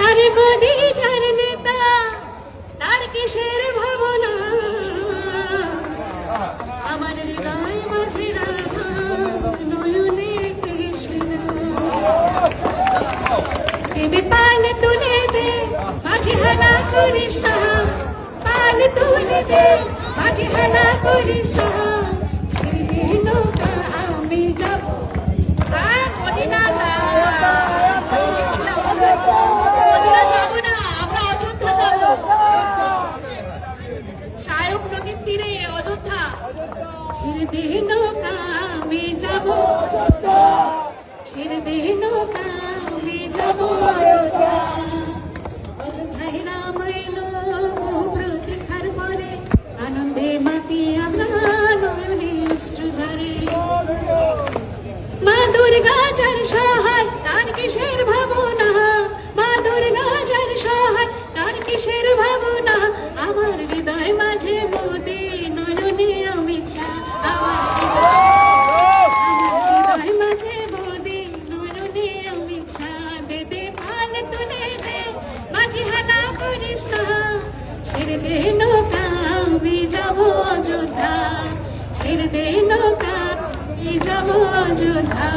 আরে মোদি যার নেতা তার কিসের ভাবনা, আমার হৃদয় মাঝে রাধা নয়নে কৃষ্ণ। দেবে পাল তুলে দে মাঝে হানা করিস না, পাল তুলে দে মাঝে হানা করিস না, ছেড়ে দে নৌকা আমি যাব। মদিনা না, মদিনা যাবো না, আমরা অযোধ্যা যাবো। শায়ক নদীর তীরে অযোধ্যা। ছেড়ে দে নৌকা আমি যাব, ছেড়ে দে নৌকা আমি যাব অযোধ্যা। অযোধ্যায় রাম এলো প্রতীক্ষার পরে, আনন্দে মাতি আমরা নয়নে অশ্রু ঝরে। মা দুর্গা যার সহায় তার কিসের ভাবনা, মা দুর্গা যার সহায় তার কিসের ভাবনা, আমার হৃদয় মাঝে মোদি নয়নে অমিত শাহ, আমার হৃদয় মাঝে মোদি নয়নে অমিত শাহ। দে দে পাল তুলে দে মাঝে হানা করিস না, ছেড়ে দে নৌকা আমি যাব অযোধ্যা, ছেড়ে দে নৌকা আমি যাব অযোধ্যা।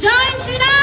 জয় শ্রীরাম।